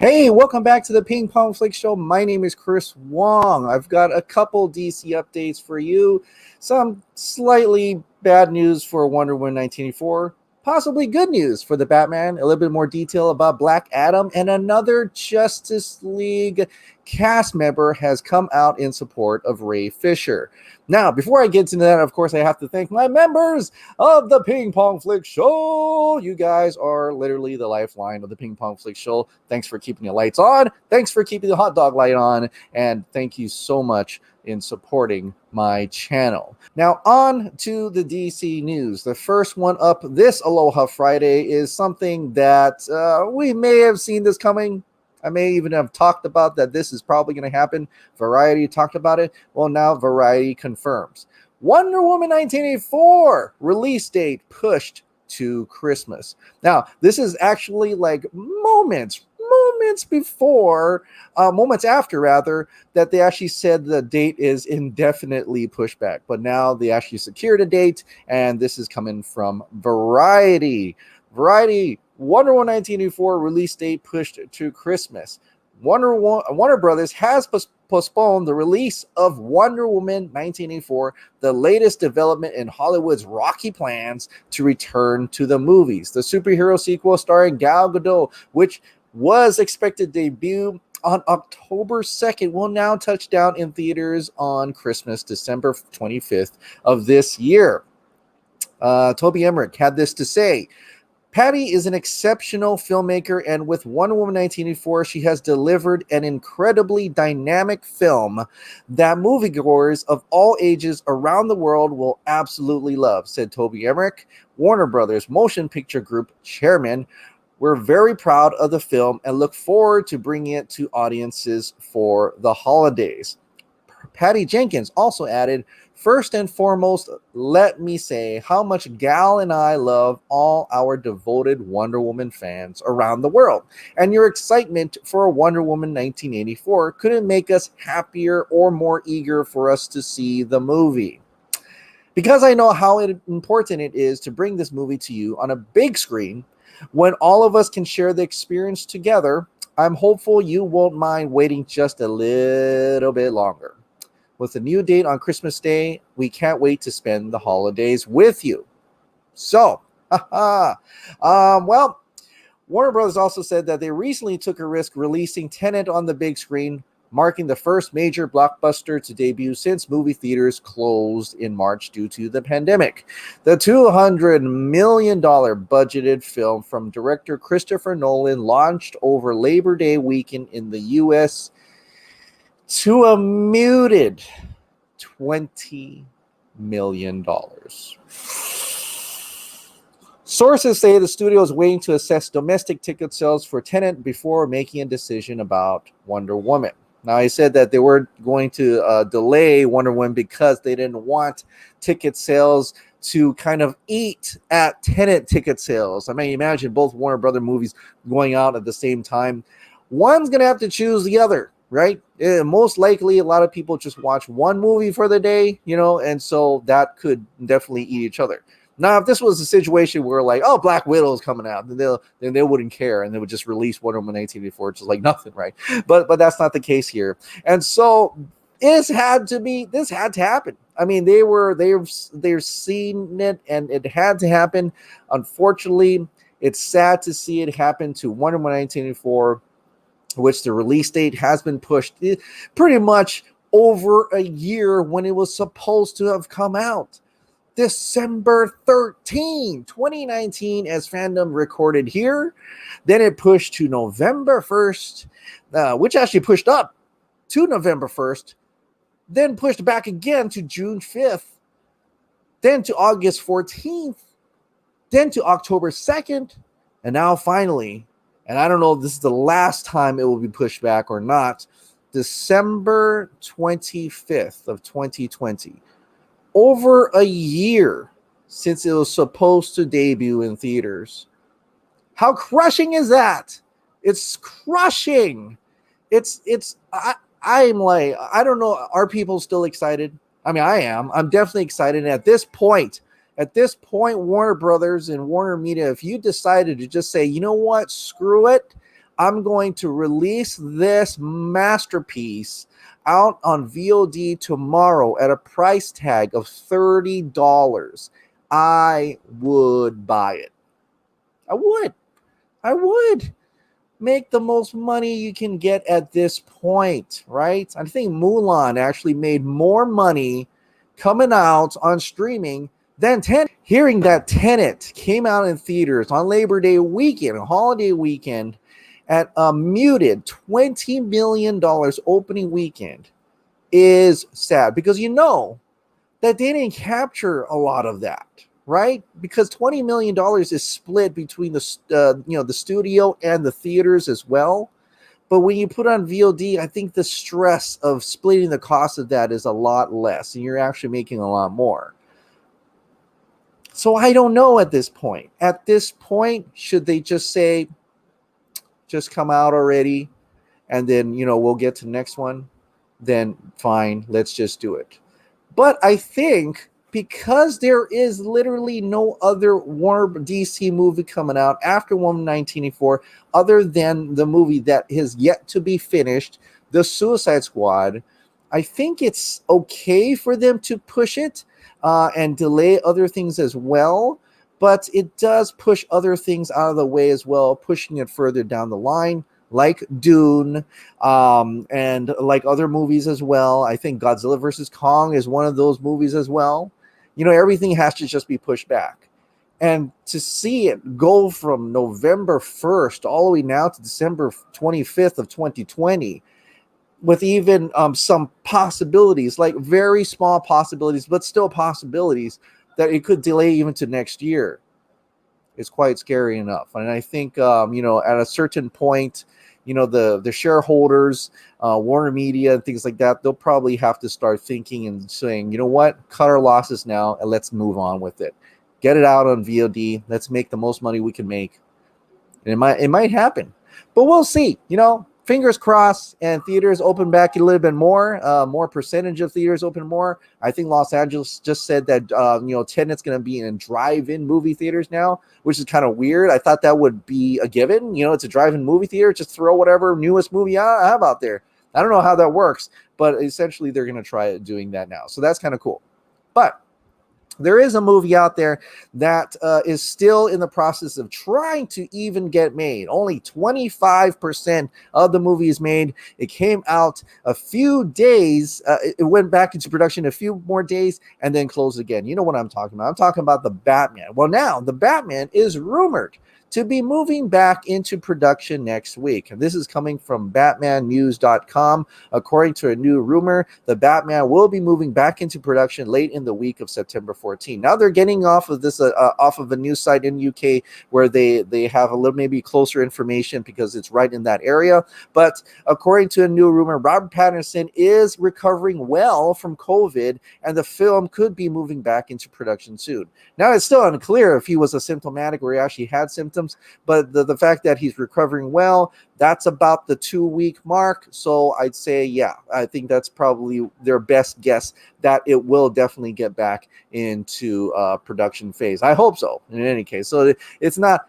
Hey, welcome back to the Ping Pong Flix Show. My name is Chris Wong. I've got a couple DC updates for you. Some slightly bad news for Wonder Woman 1984. Possibly good news for the Batman. A little bit more detail about Black Adam. And another Justice League cast member has come out in support of Ray Fisher. Now, before I get into that, of course, I have to thank my members of the Ping Pong Flix Show. You guys are literally the lifeline of the Ping Pong Flix Show. Thanks for keeping the lights on. Thanks for keeping the hot dog light on. And thank you so much in supporting my channel. Now, on to the DC news. The first one up this Aloha Friday is something that we may have seen this coming. I may even have talked about that this is probably going to happen. Variety talked about it. Well, now Variety confirms. Wonder Woman 1984 release date pushed to Christmas. Now, this is actually like moments after rather, that they actually said the date is indefinitely pushed back. But now they actually secured a date, and this is coming from Variety. Wonder Woman 1984 release date pushed to Christmas. Warner Brothers has postponed the release of Wonder Woman 1984, the latest development in Hollywood's rocky plans to return to the movies. The superhero sequel starring Gal Gadot, which was expected to debut on October 2nd, will now touch down in theaters on Christmas, December 25th of this year. Toby Emmerich had this to say. Patty is an exceptional filmmaker, and with Wonder Woman 1984, she has delivered an incredibly dynamic film that moviegoers of all ages around the world will absolutely love, said Toby Emmerich, Warner Brothers Motion Picture Group chairman. We're very proud of the film and look forward to bringing it to audiences for the holidays. Patty Jenkins also added, first and foremost, let me say how much Gal and I love all our devoted Wonder Woman fans around the world. And your excitement for Wonder Woman 1984 couldn't make us happier or more eager for us to see the movie. Because I know how important it is to bring this movie to you on a big screen, when all of us can share the experience together, I'm hopeful you won't mind waiting just a little bit longer. With a new date on Christmas Day, we can't wait to spend the holidays with you. So, well, Warner Brothers also said that they recently took a risk releasing Tenet on the big screen, marking the first major blockbuster to debut since movie theaters closed in March due to the pandemic. The $200 million budgeted film from director Christopher Nolan launched over Labor Day weekend in the U.S. to a muted $20 million. Sources say the studio is waiting to assess domestic ticket sales for Tenet before making a decision about Wonder Woman. Now, I said that they were going to delay Wonder Woman because they didn't want ticket sales to kind of eat at Tenet ticket sales. I mean, imagine both Warner Brother movies going out at the same time. One's going to have to choose the other, right? Most likely, a lot of people just watch one movie for the day, and so that could definitely eat each other. Now, if this was a situation where like, oh, Black Widow is coming out, then they wouldn't care and they would just release Wonder Woman 1984, just like nothing, right? But that's not the case here, and so this had to happen. I mean, they're seeing it, and it had to happen. Unfortunately, it's sad to see it happen to Wonder Woman 1984, which the release date has been pushed pretty much over a year when it was supposed to have come out. December 13, 2019, as fandom recorded here. Then it pushed to November 1st, which actually pushed up to November 1st, then pushed back again to June 5th, then to August 14th, then to October 2nd, and now finally, and I don't know if this is the last time it will be pushed back or not, December 25th of 2020. Over a year since it was supposed to debut in theaters. How crushing is that? It's crushing. I'm like, I don't know. Are people still excited? I mean, I am. I'm definitely excited. And at this point, Warner Brothers and Warner Media, if you decided to just say, you know what, screw it, I'm going to release this masterpiece out on VOD tomorrow at a price tag of $30. I would buy it. I would make the most money you can get at this point, right? I think Mulan actually made more money coming out on streaming than Tenet. Hearing that Tenet came out in theaters on Labor Day weekend, a holiday weekend, at a muted $20 million opening weekend is sad, because you know that they didn't capture a lot of that, right? Because $20 million is split between the studio and the theaters as well. But when you put on VOD, I think the stress of splitting the cost of that is a lot less, and you're actually making a lot more. So I don't know at this point. At this point, should they just say, just come out already, and then, we'll get to the next one? Then fine, let's just do it. But I think because there is literally no other Warner DC movie coming out after Woman 1984, other than the movie that has yet to be finished, The Suicide Squad, I think it's okay for them to push it and delay other things as well. But it does push other things out of the way as well, pushing it further down the line, like Dune, and like other movies as well. I think Godzilla vs. Kong is one of those movies as well. Everything has to just be pushed back. And to see it go from November 1st all the way now to December 25th of 2020, with even some possibilities, like very small possibilities, but still possibilities, that it could delay even to next year, is quite scary enough. And I think, at a certain point, the shareholders, Warner Media and things like that, they'll probably have to start thinking and saying, you know what, cut our losses now and let's move on with it. Get it out on VOD. Let's make the most money we can make. And it might happen, but we'll see. Fingers crossed, and theaters open back a little bit more percentage of theaters open more. I think Los Angeles just said that, Tenet's going to be in drive-in movie theaters now, which is kind of weird. I thought that would be a given. It's a drive-in movie theater. Just throw whatever newest movie I have out there. I don't know how that works, but essentially they're going to try doing that now. So that's kind of cool. But there is a movie out there that is still in the process of trying to even get made. Only 25% of the movie is made. It came out a few days. It went back into production a few more days and then closed again. You know what I'm talking about. I'm talking about The Batman. Well, now The Batman is rumored to be moving back into production next week. And this is coming from BatmanNews.com. According to a new rumor, The Batman will be moving back into production late in the week of September 14. Now they're getting off of this, off of a news site in UK where they have a little maybe closer information because it's right in that area. But according to a new rumor, Robert Pattinson is recovering well from COVID, and the film could be moving back into production soon. Now it's still unclear if he was asymptomatic or he actually had symptoms. But the fact that he's recovering well, that's about the 2-week mark. So I'd say, yeah, I think that's probably their best guess that it will definitely get back into production phase. I hope so, in any case. So it's not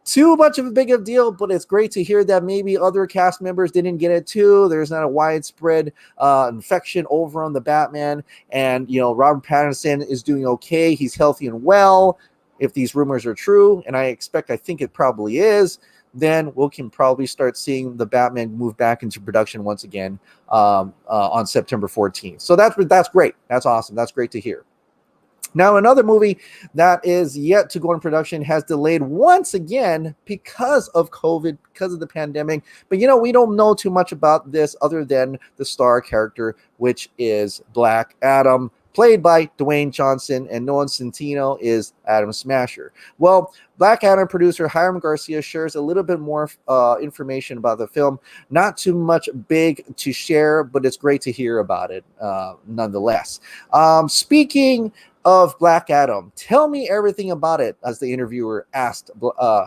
too much of a big of a deal, but it's great to hear that maybe other cast members didn't get it too. There's not a widespread infection over on the Batman. And, Robert Pattinson is doing okay. He's healthy and well. If these rumors are true, and I think it probably is, then we can probably start seeing the Batman move back into production once again on September 14th. So that's great. That's awesome. That's great to hear. Now, another movie that is yet to go in production has delayed once again because of COVID, because of the pandemic. But, we don't know too much about this other than the star character, which is Black Adam, played by Dwayne Johnson, and Noah Centineo is Adam Smasher. Well, Black Adam producer Hiram Garcia shares a little bit more information about the film. Not too much big to share, but it's great to hear about it nonetheless. Speaking of Black Adam, tell me everything about it, as the interviewer asked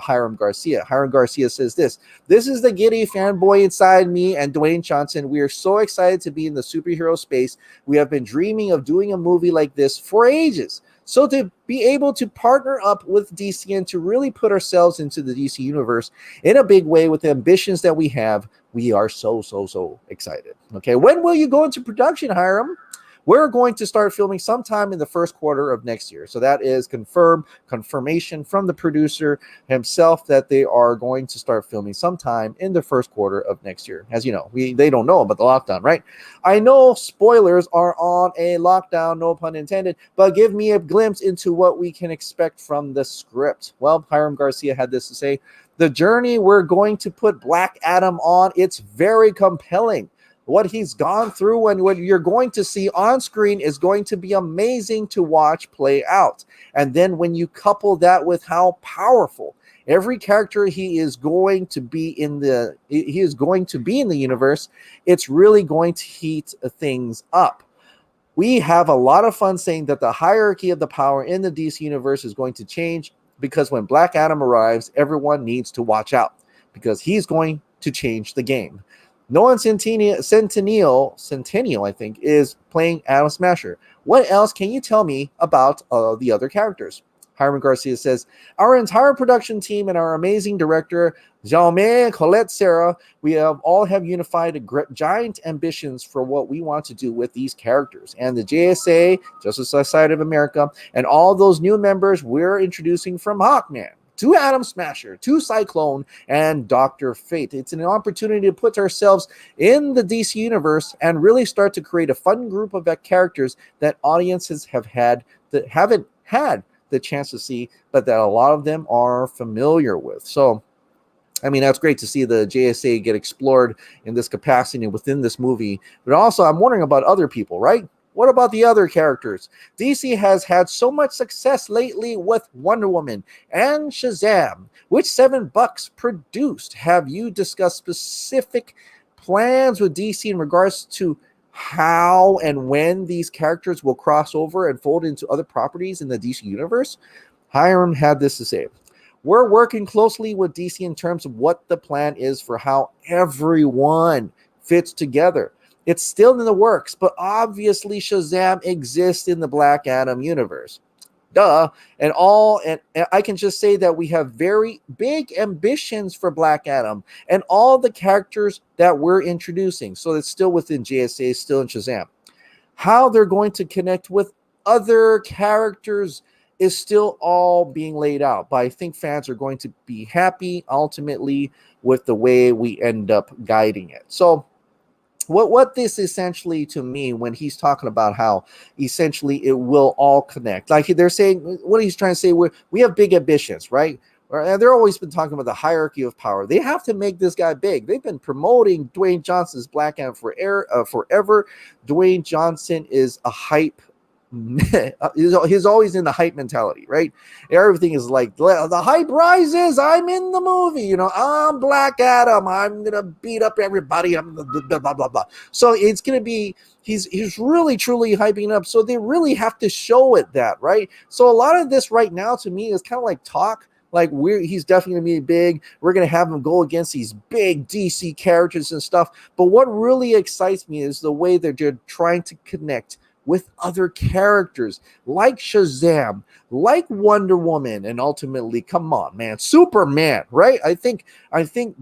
Hiram Garcia. Hiram Garcia says this is the giddy fanboy inside me and Dwayne Johnson. We are so excited to be in the superhero space. We have been dreaming of doing a movie like this for ages. So to be able to partner up with DC and to really put ourselves into the DC universe in a big way with the ambitions that we have, we are so excited. Okay, when will you go into production, Hiram? We're going to start filming sometime in the first quarter of next year. So that is confirmation from the producer himself that they are going to start filming sometime in the first quarter of next year. As you know, they don't know about the lockdown, right? I know spoilers are on a lockdown, no pun intended, but give me a glimpse into what we can expect from the script. Well, Hiram Garcia had this to say: the journey we're going to put Black Adam on, it's very compelling. What he's gone through and what you're going to see on screen is going to be amazing to watch play out. And then when you couple that with how powerful every character he is going to be in the universe, it's really going to heat things up. We have a lot of fun saying that the hierarchy of the power in the DC universe is going to change, because when Black Adam arrives, everyone needs to watch out, because he's going to change the game. Nolan Centennial, I think, is playing Atom Smasher. What else can you tell me about the other characters? Hiram Garcia says, our entire production team and our amazing director, Jaume Colette Serra, we all have unified giant ambitions for what we want to do with these characters. And the JSA, Justice Society of America, and all those new members we're introducing from Hawkman to Atom Smasher, to Cyclone, and Dr. Fate. It's an opportunity to put ourselves in the DC universe and really start to create a fun group of characters that audiences haven't had the chance to see, but that a lot of them are familiar with. So, I mean, that's great to see the JSA get explored in this capacity within this movie. But also, I'm wondering about other people, right? What about the other characters? DC has had so much success lately with Wonder Woman and Shazam. Which $7 produced? Have you discussed specific plans with DC in regards to how and when these characters will cross over and fold into other properties in the DC universe? Hiram had this to say: we're working closely with DC in terms of what the plan is for how everyone fits together. It's still in the works, but obviously Shazam exists in the Black Adam universe. Duh. And I can just say that we have very big ambitions for Black Adam and all the characters that we're introducing. So it's still within JSA, still in Shazam. How they're going to connect with other characters is still all being laid out, but I think fans are going to be happy ultimately with the way we end up guiding it. So what this essentially to me, when he's talking about how essentially it will all connect, like they're saying, what he's trying to say, we have big ambitions, right? And they're always been talking about the hierarchy of power. They have to make this guy big. They've been promoting Dwayne Johnson's Black Adam forever. Dwayne Johnson is a hype. He's always in the hype mentality, right? Everything is like, the hype rises, I'm in the movie, I'm Black Adam, I'm gonna beat up everybody, I'm blah blah blah blah. So it's gonna be, he's really truly hyping up, so they really have to show it that, right? So a lot of this right now to me is kind of like talk, like he's definitely gonna be big. We're gonna have him go against these big DC characters and stuff. But what really excites me is the way that they're trying to connect with other characters like Shazam, like Wonder Woman, and ultimately, come on, man, Superman, right? I think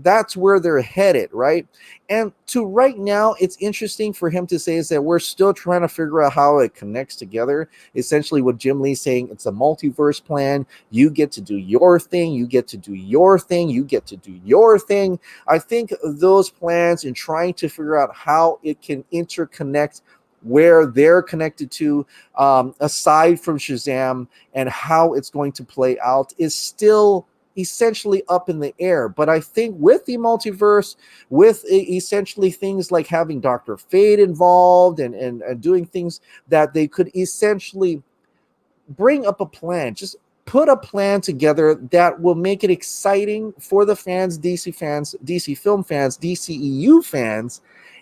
that's where they're headed, right? And to right now, it's interesting for him to say is that we're still trying to figure out how it connects together. Essentially, what Jim Lee's saying, it's a multiverse plan. You get to do your thing. You get to do your thing. You get to do your thing. I think those plans and trying to figure out how it can interconnect where they're connected to, aside from Shazam, and how it's going to play out is still essentially up in the air. But I think with the multiverse, with essentially things like having Dr. Fate involved and doing things that they could essentially bring up a plan, just put a plan together that will make it exciting for the fans, DC film fans, DCEU fans,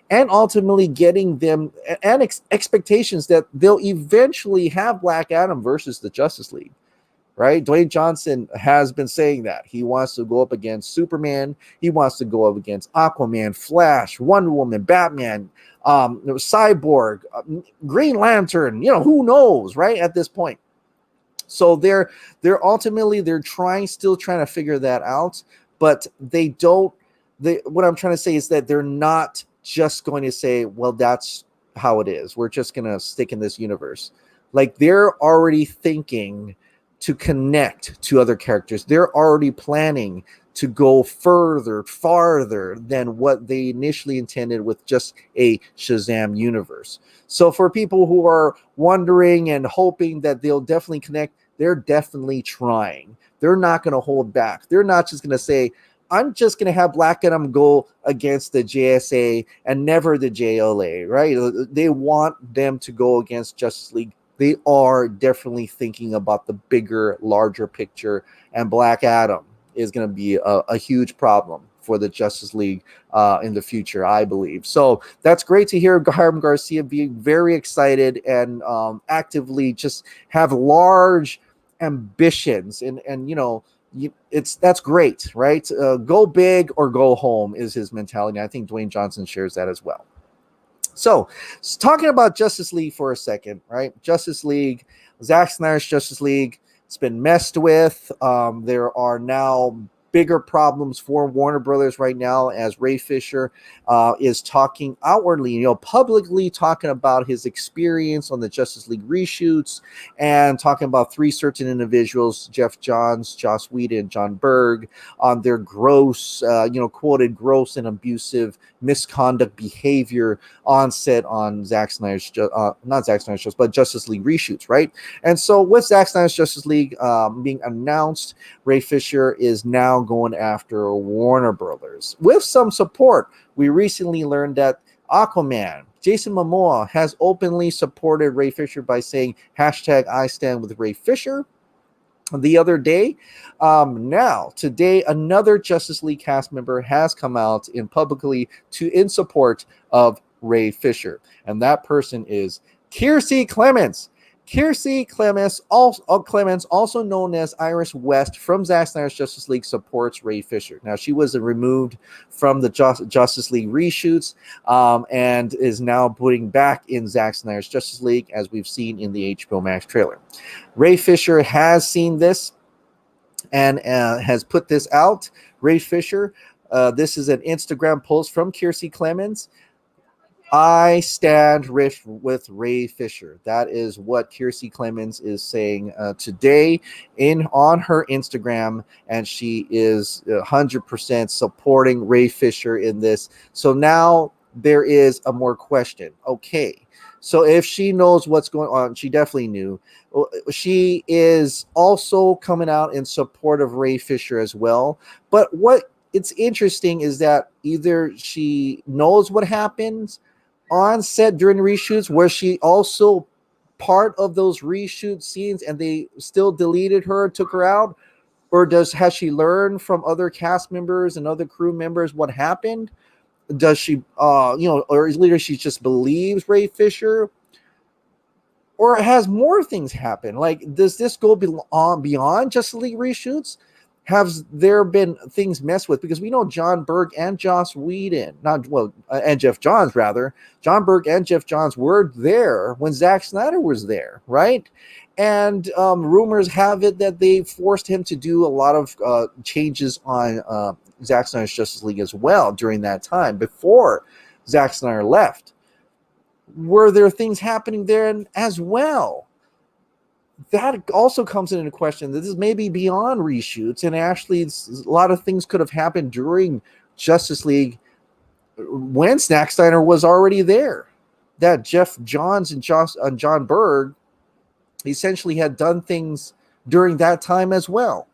and ultimately getting them and expectations that they'll eventually have Black Adam versus the Justice League, right? Dwayne Johnson has been saying that. He wants to go up against Superman. He wants to go up against Aquaman, Flash, Wonder Woman, Batman, Cyborg, Green Lantern, who knows, right, at this point. So they're ultimately still trying to figure that out, but they don't. What I'm trying to say is that they're not just going to say, well, that's how it is. We're just going to stick in this universe. Like, they're already thinking to connect to other characters. They're already planning to go farther than what they initially intended with just a Shazam universe. So for people who are wondering and hoping that they'll definitely connect, they're definitely trying. They're not going to hold back. They're not just going to say, I'm just going to have Black Adam go against the JSA and never the JLA, right? They want them to go against Justice League. They are definitely thinking about the bigger, larger picture, and Black Adam is going to be a huge problem for the Justice League in the future, I believe. So that's great to hear Hiram Garcia being very excited and actively just have large ambitions, and you know, that's great, right? Go big or go home is his mentality. I think Dwayne Johnson shares that as well. So talking about Justice League for a second, right? Justice League, Zack Snyder's Justice League, it's been messed with. There are now bigger problems for Warner Brothers right now, as Ray Fisher is talking outwardly, you know, publicly talking about his experience on the Justice League reshoots and talking about three certain individuals, Jeff Johns, Joss Whedon, John Berg, on their gross, quoted gross and abusive misconduct behavior on set on Zack Snyder's, not Zack Snyder's, but Justice League reshoots, right? And so with Zack Snyder's Justice League being announced, Ray Fisher is now going after Warner Brothers with some support. We recently learned that Aquaman, Jason Momoa, has openly supported Ray Fisher by saying hashtag I stand with Ray Fisher the other day. Now, today, another Justice League cast member has come out publicly in support of Ray Fisher, and that person is Kiersey Clemons. Kiersey Clemons, also known as Iris West from Zack Snyder's Justice League, supports Ray Fisher. Now, she was removed from the Justice League reshoots and is now putting back in Zack Snyder's Justice League, as we've seen in the HBO Max trailer. Ray Fisher has seen this and has put this out. Ray Fisher, this is an Instagram post from Kiersey Clemons. I stand with Ray Fisher. That is what Kiersey Clemons is saying today on her Instagram, and she is 100% supporting Ray Fisher in this. So now there is a more question. Okay, so if she knows what's going on, she definitely knew. She is also coming out in support of Ray Fisher as well. But what it's interesting is that either she knows what happens on set during the reshoots, where she also part of those reshoot scenes and they still deleted her, took her out, or has she learned from other cast members and other crew members what happened? Does she or either she just believes Ray Fisher, or has more things happen? Like, does this go beyond Justice League reshoots? Have there been things messed with? Because we know John Berg and Joss Whedon, and Jeff Johns rather. John Berg and Jeff Johns were there when Zack Snyder was there, right? And rumors have it that they forced him to do a lot of changes on Zack Snyder's Justice League as well during that time before Zack Snyder left. Were there things happening there as well? That also comes into question. This is maybe beyond reshoots, and actually a lot of things could have happened during Justice League when Zack Snyder was already there. That Jeff Johns and John Berg essentially had done things during that time as well.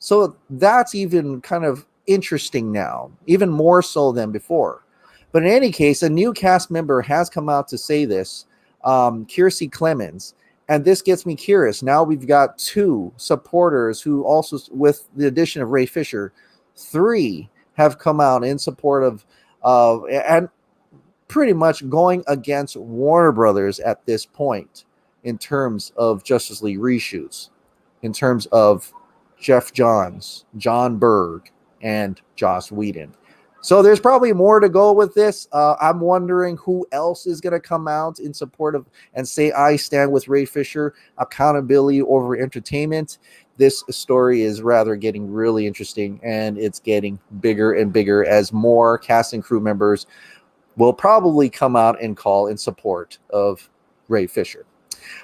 So that's even kind of interesting now, even more so than before. But in any case, a new cast member has come out to say this, Kiersey Clemons. And this gets me curious. Now we've got two supporters who also, with the addition of Ray Fisher, three have come out in support of and pretty much going against Warner Brothers at this point in terms of Justice League reshoots, in terms of Jeff Johns, John Berg, and Joss Whedon. So there's probably more to go with this. I'm wondering who else is going to come out in support of and say, I stand with Ray Fisher, accountability over entertainment. This story is rather getting really interesting, and it's getting bigger and bigger as more cast and crew members will probably come out and call in support of Ray Fisher.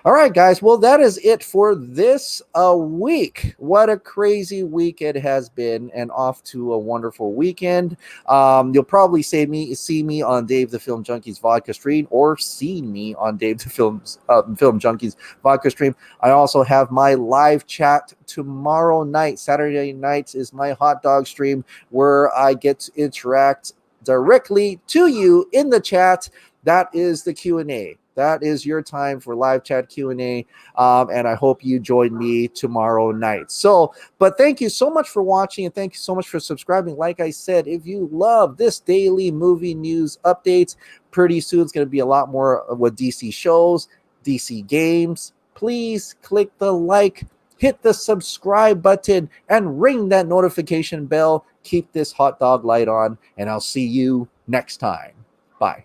All right, guys. Well, that is it for this week. What a crazy week it has been, and off to a wonderful weekend. You'll probably see me on Dave the Film Junkies vodka stream, or see me on Dave the Film Junkies vodka stream. I also have my live chat tomorrow night. Saturday nights is my hot dog stream, where I get to interact directly to you in the chat. That is the Q&A. That is your time for live chat Q&A, and I hope you join me tomorrow night. But thank you so much for watching, and thank you so much for subscribing. Like I said, if you love this daily movie news updates, pretty soon it's going to be a lot more with DC shows, DC games. Please click the like, hit the subscribe button, and ring that notification bell. Keep this hot dog light on, and I'll see you next time. Bye.